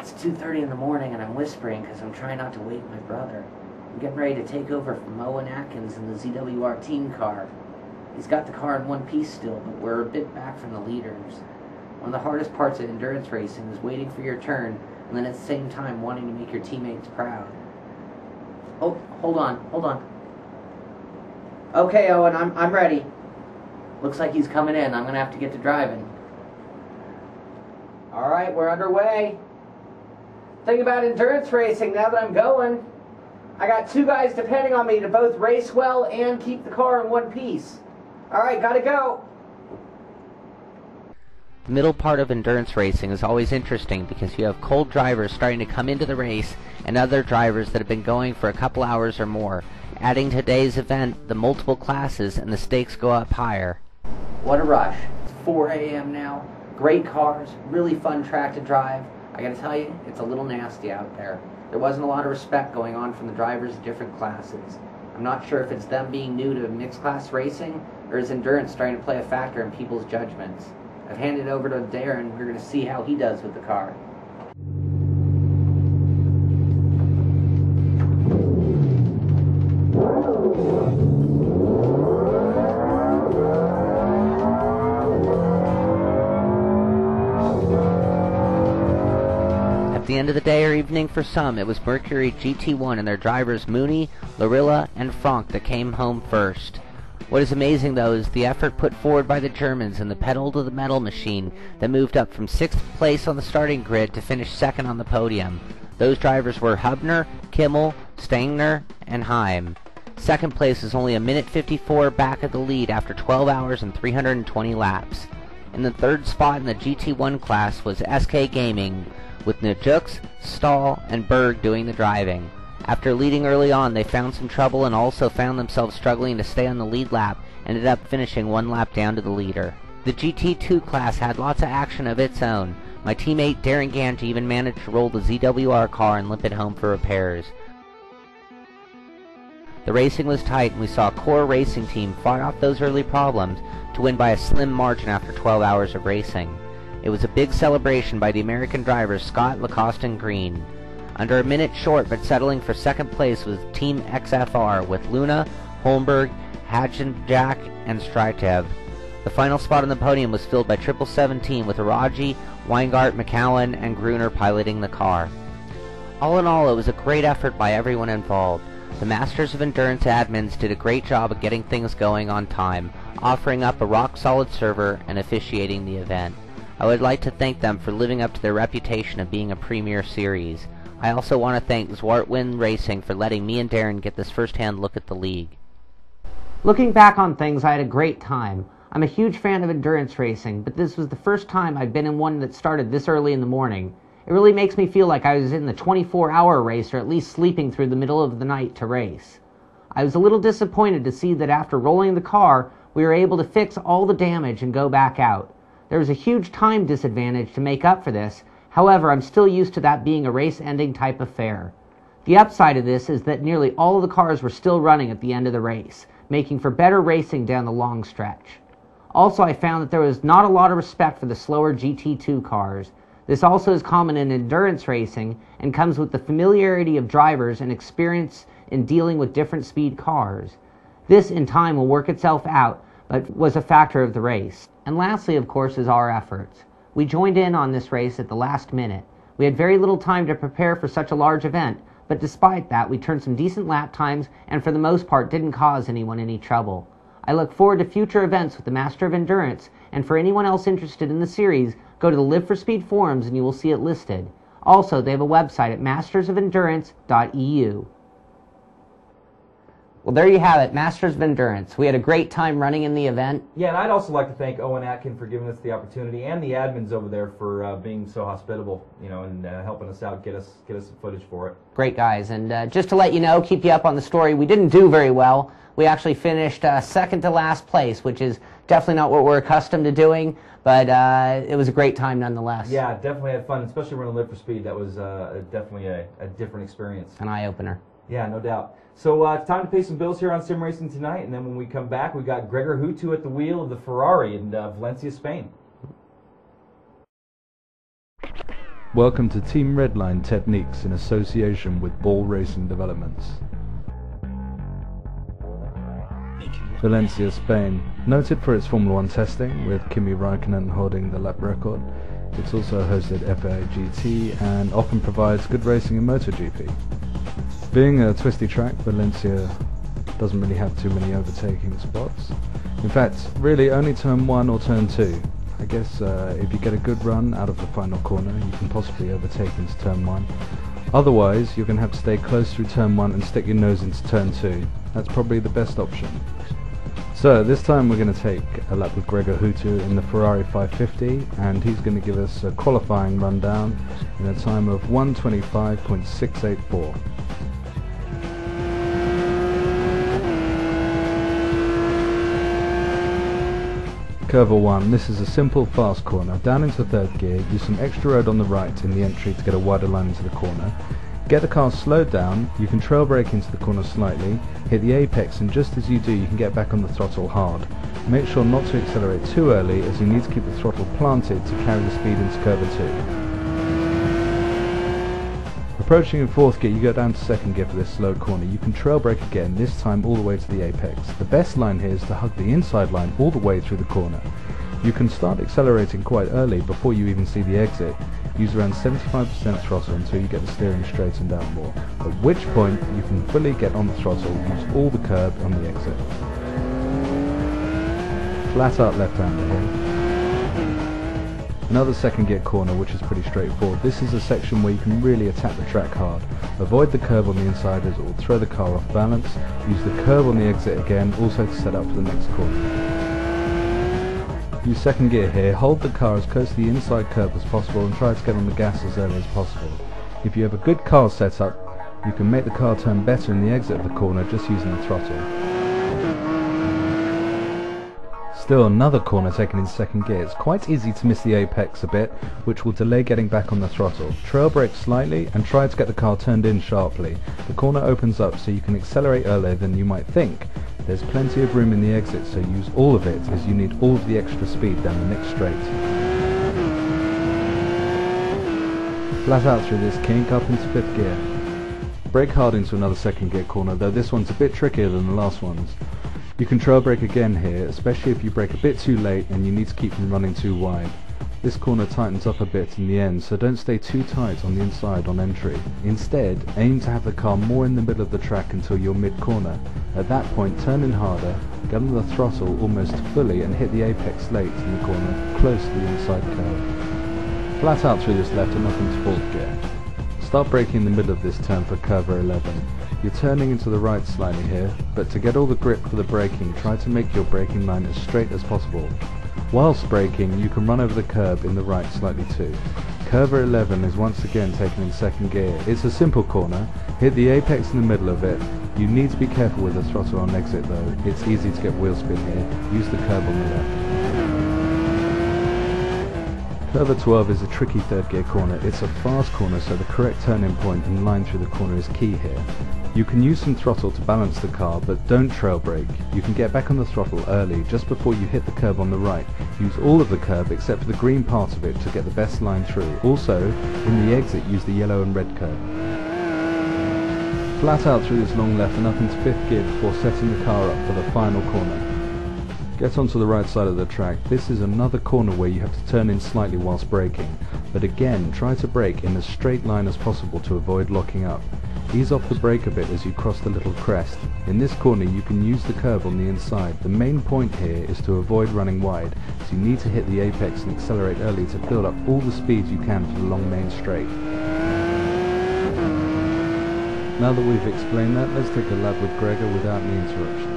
It's 2:30 in the morning and I'm whispering because I'm trying not to wake my brother. I'm getting ready to take over from Owen Atkins in the ZWR team car. He's got the car in one piece still, but we're a bit back from the leaders. One of the hardest parts of endurance racing is waiting for your turn and then at the same time wanting to make your teammates proud. Oh, hold on. Okay, Owen, I'm ready. Looks like he's coming in. I'm going to have to get to driving. All right, we're underway. Thing about endurance racing, now that I'm going, I got two guys depending on me to both race well and keep the car in one piece. All right, gotta go. The middle part of endurance racing is always interesting because you have cold drivers starting to come into the race and other drivers that have been going for a couple hours or more. Adding to today's event, the multiple classes and the stakes go up higher. What a rush. It's 4 a.m. now. Great cars, really fun track to drive. I gotta tell you, it's a little nasty out there. There wasn't a lot of respect going on from the drivers of different classes. I'm not sure if it's them being new to mixed class racing or is endurance starting to play a factor in people's judgments. I've handed it over to Darren. We're going to see how he does with the car. At the end of the day or evening for some, it was Mercury GT1 and their drivers Mooney, Larilla, and Franck that came home first. What is amazing, though, is the effort put forward by the Germans and the pedal-to-the-metal machine that moved up from 6th place on the starting grid to finish second on the podium. Those drivers were Hubner, Kimmel, Stangner, and Heim. Second place is only a minute 54 back of the lead after 12 hours and 320 laps. In the third spot in the GT1 class was SK Gaming, with Najux, Stahl, and Berg doing the driving. After leading early on, they found some trouble and also found themselves struggling to stay on the lead lap, and ended up finishing one lap down to the leader. The GT2 class had lots of action of its own. My teammate Darren Gange even managed to roll the ZWR car and limp it home for repairs. The racing was tight, and we saw a core racing team fight off those early problems to win by a slim margin after 12 hours of racing. It was a big celebration by the American drivers Scott, Lacoste, and Green. Under a minute short, but settling for second place was Team XFR with Luna, Holmberg, Hadjinjak, and Stritev. The final spot on the podium was filled by 777 with Araji, Weingart, McCowan, and Gruner piloting the car. All in all, it was a great effort by everyone involved. The Masters of Endurance admins did a great job of getting things going on time, offering up a rock-solid server and officiating the event. I would like to thank them for living up to their reputation of being a premier series. I also want to thank Zwartwind Racing for letting me and Darren get this first-hand look at the league. Looking back on things, I had a great time. I'm a huge fan of endurance racing, but this was the first time I've been in one that started this early in the morning. It really makes me feel like I was in the 24-hour race, or at least sleeping through the middle of the night to race. I was a little disappointed to see that after rolling the car, we were able to fix all the damage and go back out. There was a huge time disadvantage to make up for this. However, I'm still used to that being a race-ending type affair. The upside of this is that nearly all of the cars were still running at the end of the race, making for better racing down the long stretch. Also, I found that there was not a lot of respect for the slower GT2 cars. This also is common in endurance racing and comes with the familiarity of drivers and experience in dealing with different speed cars. This, in time, will work itself out, but was a factor of the race. And lastly, of course, is our efforts. We joined in on this race at the last minute. We had very little time to prepare for such a large event, but despite that, we turned some decent lap times and for the most part didn't cause anyone any trouble. I look forward to future events with the Master of Endurance, and for anyone else interested in the series, go to the Live for Speed forums and you will see it listed. Also, they have a website at mastersofendurance.eu. Well, there you have it, Masters of Endurance. We had a great time running in the event. Yeah, and I'd also like to thank Owen Atkin for giving us the opportunity, and the admins over there for being so hospitable, and helping us out, get us some footage for it. Great guys, and just to let you know, keep you up on the story, we didn't do very well. We actually finished second to last place, which is definitely not what we're accustomed to doing, but it was a great time nonetheless. Yeah, definitely had fun, especially running Live for Speed. That was definitely a different experience. An eye-opener. Yeah, no doubt. So it's time to pay some bills here on Sim Racing Tonight, and then when we come back, we got Gregor Hutu at the wheel of the Ferrari in Valencia, Spain. Welcome to Team Redline Techniques in association with Ball Racing Developments. Valencia, Spain. Noted for its Formula 1 testing, with Kimi Raikkonen holding the lap record. It's also hosted FIA GT and often provides good racing in MotoGP. Being a twisty track, Valencia doesn't really have too many overtaking spots. In fact, really only turn 1 or turn 2. I guess if you get a good run out of the final corner, you can possibly overtake into turn 1. Otherwise, you're going to have to stay close through turn 1 and stick your nose into turn 2. That's probably the best option. So this time we're going to take a lap with Gregor Hutu in the Ferrari 550, and he's going to give us a qualifying rundown in a time of 1:25.684. Curve 1. This is a simple fast corner. Down into third gear, use some extra road on the right in the entry to get a wider line into the corner. Get the car slowed down, you can trail brake into the corner slightly, hit the apex, and just as you do you can get back on the throttle hard. Make sure not to accelerate too early, as you need to keep the throttle planted to carry the speed into curve 2. Approaching in fourth gear, you go down to second gear for this slow corner. You can trail brake again, this time all the way to the apex. The best line here is to hug the inside line all the way through the corner. You can start accelerating quite early before you even see the exit. Use around 75% throttle until you get the steering straightened out more, at which point you can fully get on the throttle and use all the curb on the exit. Flat out left-hander here. Another second gear corner, which is pretty straightforward. This is a section where you can really attack the track hard. Avoid the curb on the inside as it will throw the car off balance. Use the curb on the exit again, also to set up for the next corner. Use second gear here, hold the car as close to the inside curb as possible and try to get on the gas as early as possible. If you have a good car setup, you can make the car turn better in the exit of the corner just using the throttle. Still another corner taken in second gear. It's quite easy to miss the apex a bit, which will delay getting back on the throttle. Trail brake slightly and try to get the car turned in sharply. The corner opens up so you can accelerate earlier than you might think. There's plenty of room in the exit, so use all of it as you need all of the extra speed down the next straight. Flat out through this kink up into fifth gear. Brake hard into another second gear corner, though this one's a bit trickier than the last ones. You can trail brake again here, especially if you brake a bit too late and you need to keep from running too wide. This corner tightens up a bit in the end, so don't stay too tight on the inside on entry. Instead, aim to have the car more in the middle of the track until you're mid-corner. At that point, turn in harder, get on the throttle almost fully and hit the apex late in the corner, close to the inside curve. Flat out through this left and up into fourth gear. Start braking in the middle of this turn for curve 11. You're turning into the right slightly here, but to get all the grip for the braking, try to make your braking line as straight as possible. Whilst braking, you can run over the curb in the right slightly too. Curve 11 is once again taken in second gear. It's a simple corner. Hit the apex in the middle of it. You need to be careful with the throttle on exit though. It's easy to get wheel spin here. Use the curb on the left. Curve 12 is a tricky third gear corner. It's a fast corner, so the correct turn-in point and line through the corner is key here. You can use some throttle to balance the car, but don't trail brake. You can get back on the throttle early, just before you hit the curb on the right. Use all of the curb except for the green part of it to get the best line through. Also, in the exit, use the yellow and red curb. Flat out through this long left and up into fifth gear before setting the car up for the final corner. Get onto the right side of the track. This is another corner where you have to turn in slightly whilst braking, but again, try to brake in as straight line as possible to avoid locking up. Ease off the brake a bit as you cross the little crest. In this corner you can use the curb on the inside. The main point here is to avoid running wide, so you need to hit the apex and accelerate early to build up all the speed you can for the long main straight. Now that we've explained that, let's take a lap with Gregor without any interruptions.